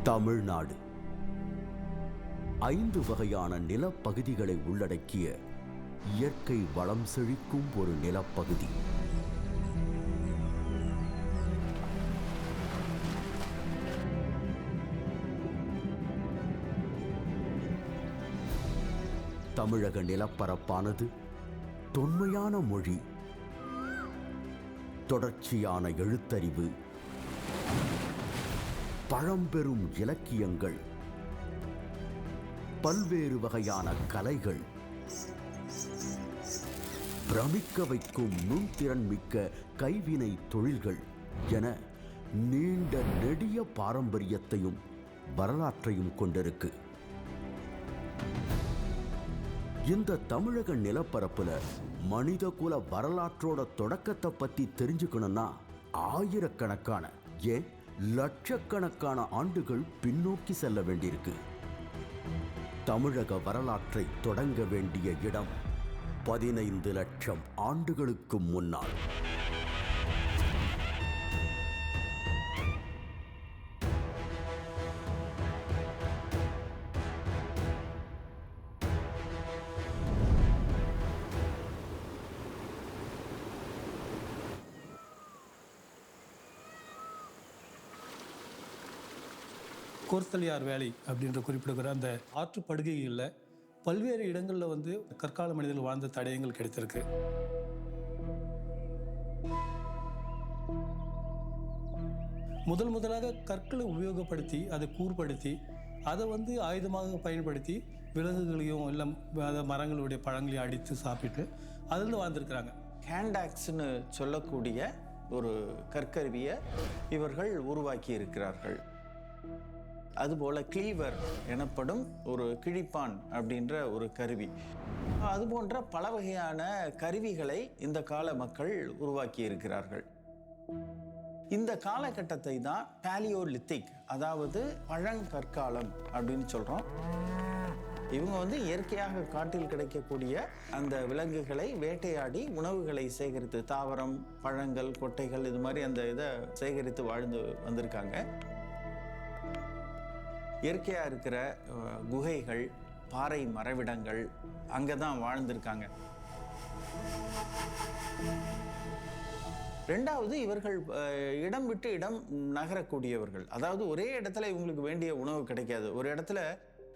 தமிழ்நாடு 5 வகையான நிலப்பகுதிகளை உள்ளடக்கிய இயற்கை வளம் செழிக்கும் ஒரு நிலப்பகுதி. தமிழக நிலப்பரப்பானது தொன்மையான மொழி, தொடர்ச்சியான எழுத்தறிவு, பழம்பெரும் இலக்கியங்கள், பல்வேறு வகையான கலைகள், பிரமிக்க வைக்கும் நுண்திறன் மிக்க கைவினை தொழில்கள் என நீண்ட நெடிய பாரம்பரியத்தையும் வரலாற்றையும் கொண்டிருக்கு. இந்த தமிழக நிலப்பரப்புல மனிதகுல வரலாற்றோட தொடக்கத்தை பத்தி தெரிஞ்சுக்கணும்னா ஆயிரக்கணக்கான ஏன் லட்சக்கணக்கான ஆண்டுகள் பின்னோக்கி செல்ல வேண்டியிருக்கு. தமிழக வரலாற்றை தொடங்க வேண்டிய இடம் 15 லட்சம் ஆண்டுகளுக்கு முன்னால். கோர்த்தலியார் வேலி அப்படின்ற குறிப்பிடுகிற அந்த ஆற்று படுகைகளில் பல்வேறு இடங்களில் வந்து கற்கால மனிதர்கள் வாழ்ந்த தடயங்கள் கிடைத்திருக்கு. முதலாக கற்களை உபயோகப்படுத்தி அதை கூர்படுத்தி அதை வந்து ஆயுதமாக பயன்படுத்தி விலங்குகளையும் எல்லாம் மரங்களுடைய பழங்களையும் அடித்து சாப்பிட்டு அதில் வாழ்ந்துருக்கிறாங்க. ஹேண்டாக்ஸ்னு சொல்லக்கூடிய ஒரு கற்கருவியை இவர்கள் உருவாக்கி இருக்கிறார்கள். அதுபோல் கிளீவர் எனப்படும் ஒரு கிழிப்பான் அப்படின்ற ஒரு கருவி, அது போன்ற பல வகையான கருவிகளை இந்த கால மக்கள் உருவாக்கி இருக்கிறார்கள். இந்த காலகட்டத்தை தான் பேலியோலித்திக், அதாவது பழங்கற்காலம் அப்படின்னு சொல்கிறோம். இவங்க வந்து இயற்கையாக காட்டில் கிடைக்கக்கூடிய அந்த விலங்குகளை வேட்டையாடி உணவுகளை சேகரித்து, தாவரம், பழங்கள், கொட்டைகள், இது மாதிரி அந்த இதை சேகரித்து வாழ்ந்து வந்திருக்காங்க. இயற்கையாக இருக்கிற குகைகள், பாறை மறைவிடங்கள், அங்கே தான் வாழ்ந்திருக்காங்க. ரெண்டாவது, இவர்கள் இடம் விட்டு இடம் நகரக்கூடியவர்கள். அதாவது ஒரே இடத்துல இவங்களுக்கு வேண்டிய உணவு கிடைக்காது. ஒரு இடத்துல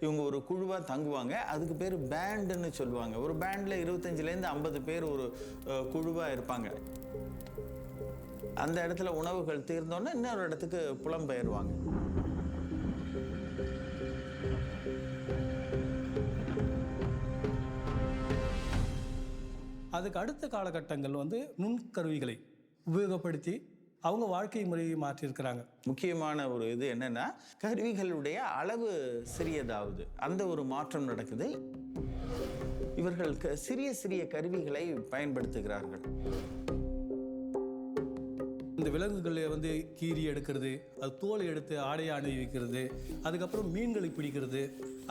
இவங்க ஒரு குழுவாக தங்குவாங்க. அதுக்கு பேர் பேண்டுன்னு சொல்லுவாங்க. ஒரு பேண்டில் 25லேருந்து 50 பேர் ஒரு குழுவாக இருப்பாங்க. அந்த இடத்துல உணவுகள் தீர்ந்தோன்னே இன்னொரு இடத்துக்கு புலம்பெயர்வாங்க. அதுக்கு அடுத்த காலகட்டங்கள் வந்து நுண்கருவிகளை உபயோகப்படுத்தி அவங்க வாழ்க்கை முறையை மாற்றியிருக்கிறாங்க. முக்கியமான ஒரு இது என்னன்னா, கருவிகளுடைய அளவு சிறியதாவது, அந்த ஒரு மாற்றம் நடக்குது. இவர்கள் சிறிய சிறிய கருவிகளை பயன்படுத்துகிறார்கள். இந்த விலங்குகளை வந்து கீறி எடுக்கிறது, அது தோலை எடுத்து ஆடையை அணிவிக்கிறது, அதுக்கப்புறம் மீன்களை பிடிக்கிறது,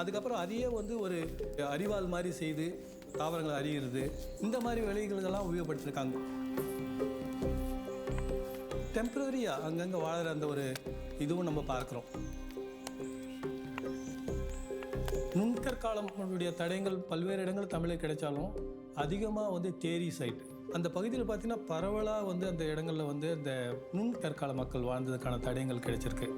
அதுக்கப்புறம் அதையே வந்து ஒரு அரிவாள் மாதிரி செய்து தாவரங்களை அறிகிறது, இந்த மாதிரி வேலைகளெல்லாம் உபயோகப்படுத்திருக்காங்க. டெம்பரரியாக அங்கங்கே வாழற அந்த ஒரு இதுவும் நம்ம பார்க்குறோம். நுண்கற்காலமுடைய தடயங்கள் பல்வேறு இடங்கள் தமிழில் கிடைச்சாலும் அதிகமாக வந்து தேரி சைட் அந்த பகுதியில் பார்த்தீங்கன்னா பரவலாக வந்து அந்த இடங்களில் வந்து அந்த நுண்கற்கால மக்கள் வாழ்ந்ததுக்கான தடயங்கள் கிடைச்சிருக்கு.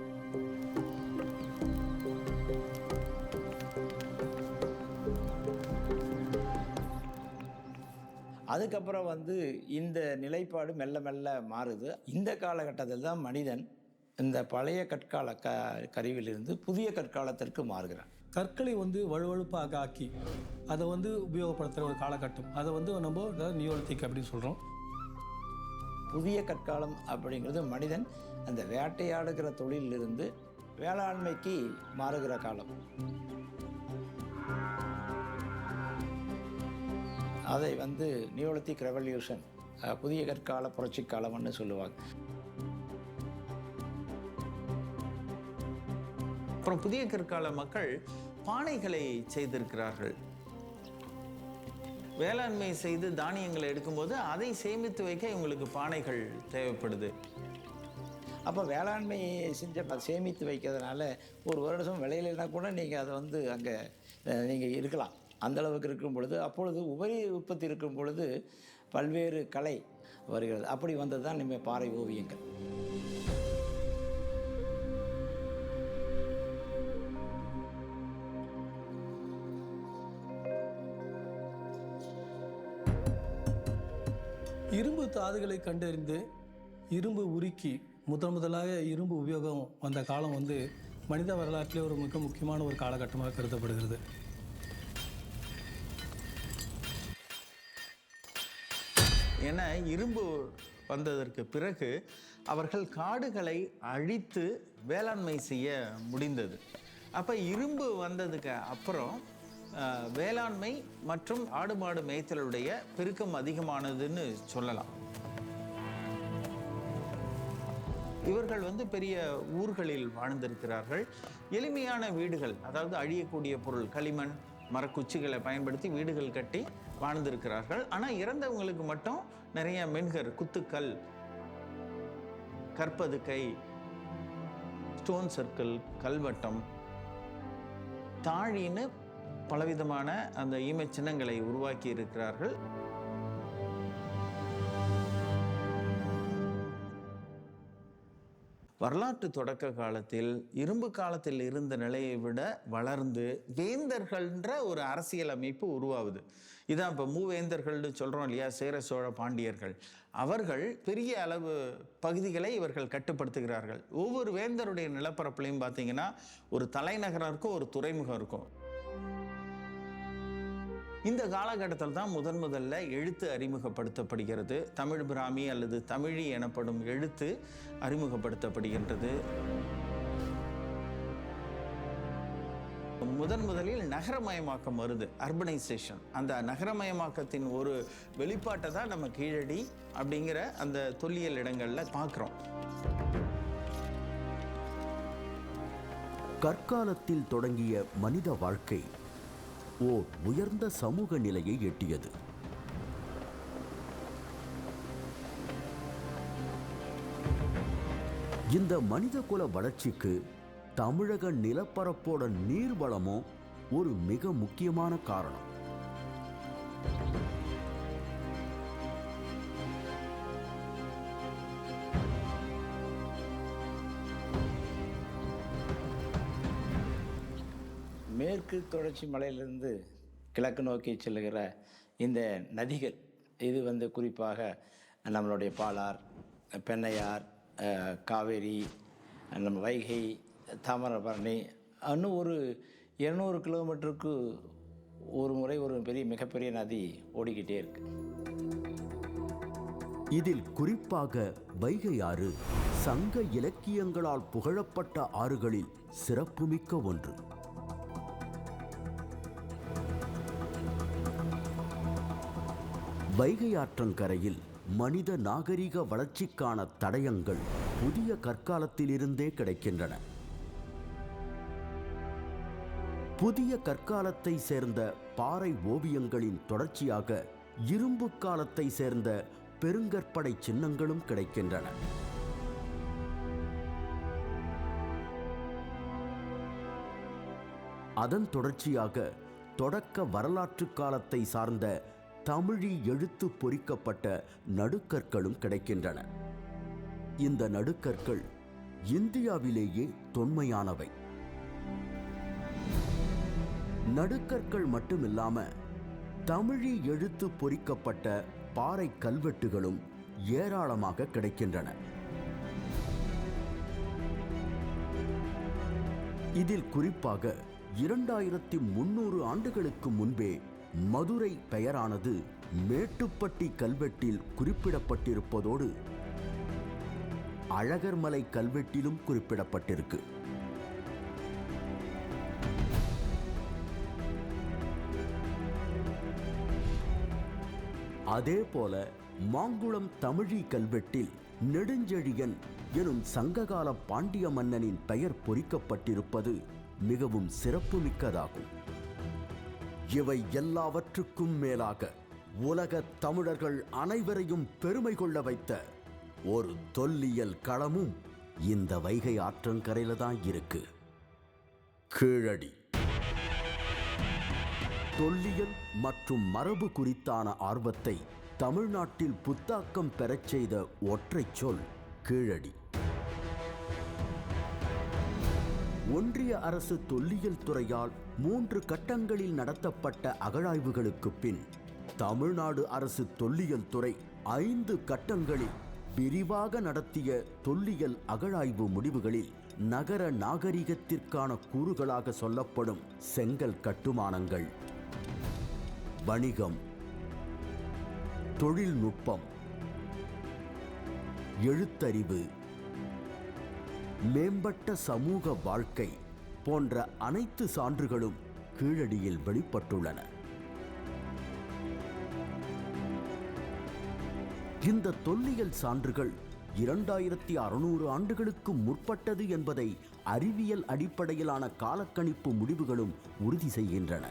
அதுக்கப்புறம் வந்து இந்த நிலைப்பாடு மெல்ல மெல்ல மாறுது. இந்த காலகட்டத்தில் தான் மனிதன் இந்த பழைய கற்கால கருவியிலிருந்து புதிய கற்காலத்திற்கு மாறுகிறான். கற்களை வந்து வழுவழுப்பாக ஆக்கி அதை வந்து உபயோகப்படுத்துகிற ஒரு காலகட்டம், அதை வந்து நம்ம நியோலித்திக் அப்படின்னு சொல்கிறோம். புதிய கற்காலம் அப்படிங்கிறது மனிதன் அந்த வேட்டையாடுகிற தொழிலிருந்து வேளாண்மைக்கு மாறுகிற காலம். அதை வந்து நியோலித்திக் ரெவல்யூஷன், புதிய கற்கால புரட்சி காலம்னு சொல்லுவாங்க. அப்புறம் புதிய கற்கால மக்கள் பானைகளை செய்திருக்கிறார்கள். வேளாண்மை செய்து தானியங்களை எடுக்கும்போது அதை சேமித்து வைக்க இவங்களுக்கு பானைகள் தேவைப்படுது. அப்போ வேளாண்மை செஞ்ச சேமித்து வைக்கிறதுனால ஒரு வருடம் விளையிலனா கூட நீங்கள் அதை வந்து அங்கே நீங்கள் இருக்கலாம். அந்தளவுக்கு இருக்கும் பொழுது அப்பொழுது உபரி உற்பத்தி இருக்கும் பொழுது பல்வேறு கலை வருகிறது. அப்படி வந்தது தான் நம்ம பாறை ஓவியங்கள். இரும்பு தாதுகளை கண்டறிந்து இரும்பு உருக்கி முதலாக இரும்பு உபயோகம் வந்த காலம் வந்து மனித வரலாற்றிலே ஒரு மிக முக்கியமான ஒரு காலகட்டமாக கருதப்படுகிறது. ஏன்னா இரும்பு வந்ததற்கு பிறகு அவர்கள் காடுகளை அழித்து வேளாண்மை செய்ய முடிந்தது. அப்போ இரும்பு வந்ததுக்கு அப்புறம் வேளாண்மை மற்றும் ஆடு மாடு மேய்த்தலுடைய பெருக்கம் அதிகமானதுன்னு சொல்லலாம். இவர்கள் வந்து பெரிய ஊர்களில் வாழ்ந்திருக்கிறார்கள். எளிமையான வீடுகள், அதாவது அழியக்கூடிய பொருள் களிமண் மரக்குச்சிகளை பயன்படுத்தி வீடுகள் கட்டி வாழ்ந்திருக்கிறார்கள். ஆனால் இறந்தவங்களுக்கு மட்டும் நிறைய மென்கர், குத்துக்கல், கற்பதுக்கை, ஸ்டோன் சர்க்கிள், கல்வட்டம், தாழின்னு பலவிதமான அந்த ஈம சின்னங்களை உருவாக்கி இருக்கிறார்கள். வரலாற்று தொடக்க காலத்தில் இரும்பு காலத்தில் இருந்த நிலையை விட வளர்ந்து வேந்தர்கள்ன்ற ஒரு அரசியல் அமைப்பு உருவாகுது. இதான் இப்போ மூவேந்தர்கள்னு சொல்கிறோம் இல்லையா, சேர சோழ பாண்டியர்கள். அவர்கள் பெரிய அளவு பகுதிகளை இவர்கள் கட்டுப்படுத்துகிறார்கள். ஒவ்வொரு வேந்தருடைய நிலப்பரப்புலையும் பார்த்தீங்கன்னா ஒரு தலைநகரம் இருக்கும், ஒரு துறைமுகம் இருக்கும். இந்த காலகட்டத்தில் தான் முதல்ல எழுத்து அறிமுகப்படுத்தப்படுகிறது. தமிழ் பிராமி அல்லது தமிழி எனப்படும் எழுத்து அறிமுகப்படுத்தப்படுகின்றது. முதலில் நகரமயமாக்கம் வருது, அர்பனைசேஷன். அந்த நகரமயமாக்கத்தின் ஒரு வெளிப்பாட்டை தான் நம்ம கீழடி அப்படிங்கிற அந்த தொல்லியல் இடங்கள்ல பார்க்குறோம். கற்காலத்தில் தொடங்கிய மனித வாழ்க்கை ஓர் உயர்ந்த சமூக நிலையை எட்டியது. இந்த மனிதகுல வளர்ச்சிக்கு தமிழக நிலப்பரப்போட நீர்வளமும் ஒரு மிக முக்கியமான காரணம். மேற்கு தொடர்ச்சி மலையிலிருந்து கிழக்கு நோக்கி செல்லுகிற இந்த நதிகள், இது வந்து குறிப்பாக நம்மளுடைய பாலார், பெண்ணையார், காவேரி, நம்ம வைகை, தாமிரபரணி, இன்னும் ஒரு 200 கிலோமீட்டருக்கு ஒரு முறை ஒரு மிகப்பெரிய நதி ஓடிக்கிட்டே இருக்கு. இதில் குறிப்பாக வைகை ஆறு சங்க இலக்கியங்களால் புகழப்பட்ட ஆறுகளில் சிறப்புமிக்க ஒன்று. வைகை ஆற்றங்கரையில் மனித நாகரிக வளர்ச்சிக்கான தடயங்கள் புதிய கற்காலத்திலிருந்தே கிடைக்கின்றன. புதிய கற்காலத்தை சேர்ந்த பாறை ஓவியங்களின் தொடர்ச்சியாக இரும்பு காலத்தை சேர்ந்த பெருங்கற்படை சின்னங்களும் கிடைக்கின்றன. அதன் தொடர்ச்சியாக தொடக்க வரலாற்று காலத்தை சார்ந்த தமிழி எழுத்து பொறிக்கப்பட்ட நடுக்கற்களும் கிடைக்கின்றன. இந்த நடுக்கற்கள் இந்தியாவிலேயே தொன்மையானவை. நடுக்கற்கள் மட்டுமில்லாம தமிழி எழுத்து பொறிக்கப்பட்ட பாறை கல்வெட்டுகளும் ஏராளமாக கிடைக்கின்றன. இதில் குறிப்பாக 2300 ஆண்டுகளுக்கு முன்பே மதுரை பெயரானது மேட்டுப்பட்டி கல்வெட்டில் குறிப்பிடப்பட்டிருப்பதோடு அழகர்மலை கல்வெட்டிலும் குறிப்பிடப்பட்டிருக்கு. அதேபோல மாங்குளம் தமிழி கல்வெட்டில் நெடுஞ்செழியன் எனும் சங்ககால பாண்டிய மன்னனின் பெயர் பொறிக்கப்பட்டிருப்பது மிகவும் சிறப்புமிக்கதாகும். இவை எல்லாவற்றுக்கும் மேலாக உலக தமிழர்கள் அனைவரையும் பெருமை கொள்ள வைத்த ஒரு தொல்லியல் களமும் இந்த வைகை ஆற்றங்கரையில தான் இருக்கு. கீழடி. தொல்லியல் மற்றும் மரபு குறித்தான ஆர்வத்தை தமிழ்நாட்டில் புத்தாக்கம் பெறச் செய்த ஒற்றைச் சொல் கீழடி. ஒன்றிய அரசு தொல்லியல் துறையால் 3 கட்டங்களில் நடத்தப்பட்ட அகழாய்வுகளுக்கு பின் தமிழ்நாடு அரசு தொல்லியல் துறை 5 கட்டங்களில் விரிவாக நடத்திய தொல்லியல் அகழாய்வு முடிவுகளில் நகர நாகரிகத்திற்கான கூறுகளாக சொல்லப்படும் செங்கல் கட்டுமானங்கள், வணிகம், தொழில்நுட்பம், எழுத்தறிவு, மேம்பட்ட சமூக வாழ்க்கை போன்ற அனைத்து சான்றுகளும் கீழடியில் வெளிப்பட்டுள்ளன. இந்த தொல்லியல் சான்றுகள் 2600 ஆண்டுகளுக்கு முற்பட்டது என்பதை அறிவியல் அடிப்படையிலான காலக்கணிப்பு முடிவுகளும் உறுதி செய்கின்றன.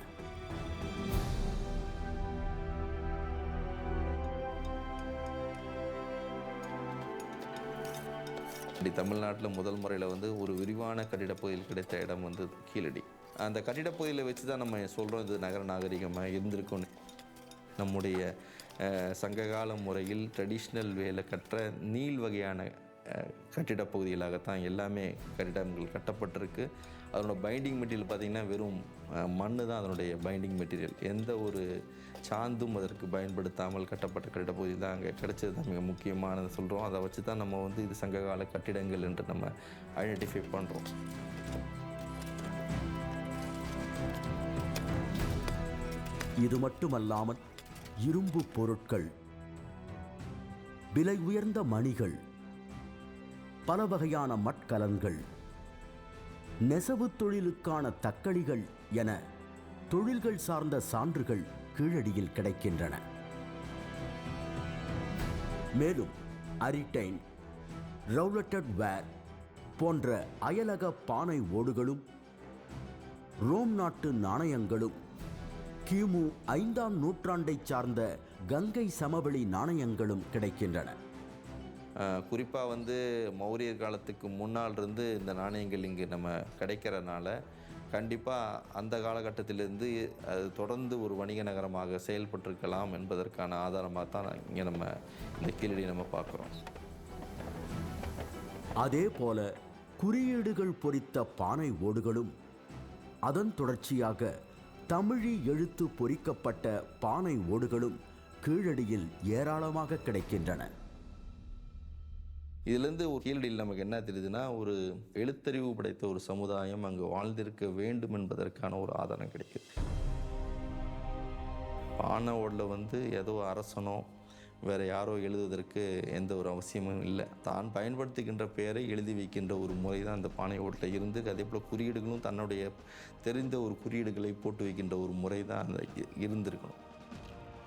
தமிழ்நாட்டில் முதல் முறையில் வந்து ஒரு விரிவான கட்டிடப்பகுதியில் கிடைத்த இடம் வந்து கீழடி. அந்த கட்டிடப்பகுதியில் வச்சு தான் நம்ம சொல்கிறோம் இது நகர நாகரிகமாக இருந்திருக்கும். நம்முடைய சங்ககால முறையில் ட்ரெடிஷ்னல் வேல கற்ற நீள் வகையான கட்டிடப்பகுதிகளாகத்தான் எல்லாமே கட்டிடங்கள் கட்டப்பட்டிருக்கு. அதனோட பைண்டிங் மெட்டீரியல் பார்த்திங்கன்னா வெறும் மண் தான் அதனுடைய பைண்டிங் மெட்டீரியல். எந்த ஒரு சாந்தும் அதற்கு பயன்படுத்தாமல் கட்டப்பட்ட கட்டிடப்பகுதி தான் அங்கே கிடைச்சது தான் மிக முக்கியமானது சொல்கிறோம். அதை வச்சு தான் நம்ம வந்து இது சங்ககால கட்டிடங்கள் என்று நம்ம ஐடென்டிஃபை பண்ணுறோம். இது மட்டுமல்லாமல் இரும்பு பொருட்கள், விலை உயர்ந்த மணிகள், பல வகையான மட்கலன்கள், நெசவு தொழிலுக்கான தக்களிகள் என தொழில்கள் சார்ந்த சான்றுகள் கீழடியில் கிடைக்கின்றன. மேலும் அரிட்டைன், ரவுலட்டட் வேர் போன்ற அயலக பானை ஓடுகளும், ரோம் நாட்டு நாணயங்களும், கிமு 5ஆம் நூற்றாண்டைச் சார்ந்த கங்கை சமவெளி நாணயங்களும் கிடைக்கின்றன. குறிப்பாக வந்து மௌரியர் காலத்துக்கு முன்னால் இருந்து இந்த நாணயங்கள் இங்கு நம்ம கிடைக்கிறனால கண்டிப்பாக அந்த காலகட்டத்திலிருந்து அது தொடர்ந்து ஒரு வணிக நகரமாக செயல்பட்டிருக்கலாம் என்பதற்கான ஆதாரமாக தான் இங்கே நம்ம இந்த கீழடி நம்ம பார்க்குறோம். அதே போல குறியீடுகள் பொறித்த பானை ஓடுகளும், அதன் தொடர்ச்சியாக தமிழி எழுத்து பொறிக்கப்பட்ட பானை ஓடுகளும் கீழடியில் ஏராளமாக கிடைக்கின்றன. இதிலிருந்து ஒரு கீழடியில் நமக்கு என்ன தெரியுதுன்னா, ஒரு எழுத்தறிவு படைத்த ஒரு சமுதாயம் அங்கு வாழ்ந்திருக்க வேண்டும் என்பதற்கான ஒரு ஆதாரம் கிடைக்குது. பானை ஓடில் வந்து ஏதோ அரசனோ வேறு யாரோ எழுதுவதற்கு எந்த ஒரு அவசியமும் இல்லை. தான் பயன்படுத்துகின்ற பெயரை எழுதி வைக்கின்ற ஒரு முறை தான் அந்த பானை ஓட்டில் இருந்து, அதே போல் குறியீடுகளும் தன்னுடைய தெரிந்த ஒரு குறியீடுகளை போட்டு வைக்கின்ற ஒரு முறை தான் அந்த இருந்திருக்கணும்.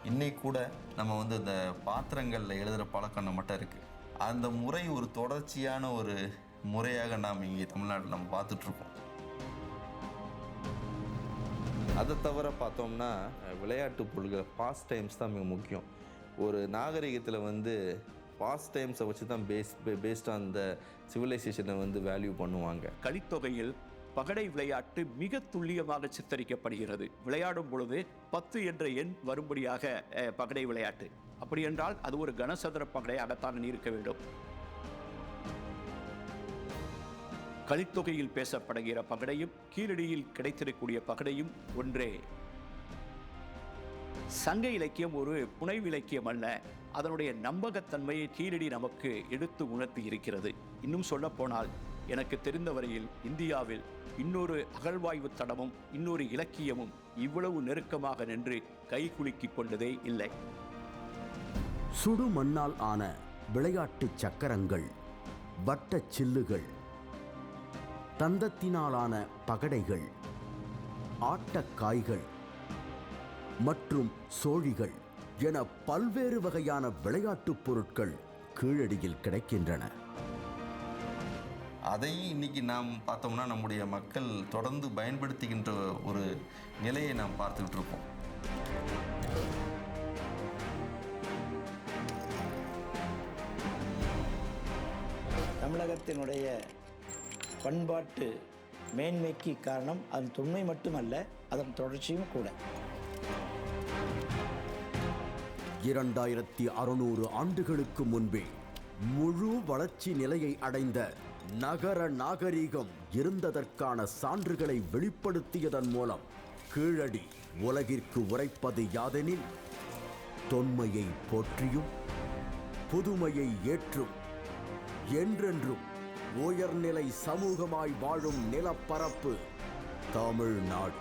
இன்னைக்கு கூட நம்ம வந்து இந்த பாத்திரங்களில் எழுதுகிற பழக்கம் நம்மகிட்ட இருக்குது. அந்த முறை ஒரு தொடர்ச்சியான ஒரு முறையாக நாம் இங்கே தமிழ்நாட்டில் நம்ம பார்த்துட்ருக்கோம். அதை தவிர பார்த்தோம்னா விளையாட்டு பொருட்கள், பாஸ்ட் டைம்ஸ் தான் மிக முக்கியம். ஒரு நாகரிகத்தில் வந்து பாஸ்ட் டைம்ஸை வச்சு தான் பேஸ்ட் ஆன் த சிவிலைசேஷனை வந்து வேல்யூ பண்ணுவாங்க. கலித்தொகையில் பகடை விளையாட்டு மிக துல்லியமாக சித்தரிக்கப்படுகிறது. விளையாடும் பொழுது 10 என்ற எண் வரும்படியாக பகடை விளையாட்டு. அப்படி என்றால் அது ஒரு கனசதுர பகடையாகத்தான் இருக்க வேண்டும். கலித்தொகையில் பேசப்படுகிற பகடையும் கீழடியில் கிடைத்திருக்கக்கூடிய பகடையும் ஒன்றே. சங்க இலக்கியம் ஒரு புனைவு இலக்கியம் அல்ல. அதனுடைய நம்பகத்தன்மையை கீழடி நமக்கு எடுத்து உணர்த்தி இருக்கிறது. இன்னும் சொல்லப்போனால் எனக்கு தெரிந்த வரையில் இந்தியாவில் இன்னொரு அகழ்வாய்வு தடமும் இன்னொரு இலக்கியமும் இவ்வளவு நெருக்கமாக நின்று கை குலுக்கிக் கொண்டதே இல்லை. சுடு மண்ணால் ஆன விளையாட்டு சக்கரங்கள், வட்டச் சில்லுகள், தந்தத்தினாலான பகடைகள், ஆட்டக்காய்கள் மற்றும் சோழிகள் என பல்வேறு வகையான விளையாட்டுப் பொருட்கள் கீழடியில் கிடைக்கின்றன. அதையும் இன்னைக்கு நாம் பார்த்தோம்னா நம்முடைய மக்கள் தொடர்ந்து பயன்படுத்துகின்ற ஒரு நிலையை நாம் பார்த்துக்கிட்டு இருக்கோம். தமிழகத்தினுடைய பண்பாட்டு மேன்மைக்கு காரணம் அதன் தொன்மை மட்டுமல்ல, அதன் தொடர்ச்சியும் கூட. 2600 ஆண்டுகளுக்கு முன்பே முழு வளர்ச்சி நிலையை அடைந்த நகர நாகரீகம் இருந்ததற்கான சான்றுகளை வெளிப்படுத்தியதன் மூலம் கீழடி உலகிற்கு உரைப்பது யாதெனில், தொன்மையை போற்றியும் புதுமையை ஏற்றும் என்றென்றும் உயர்நிலை சமூகமாய் வாழும் நிலப்பரப்பு தமிழ்நாடு.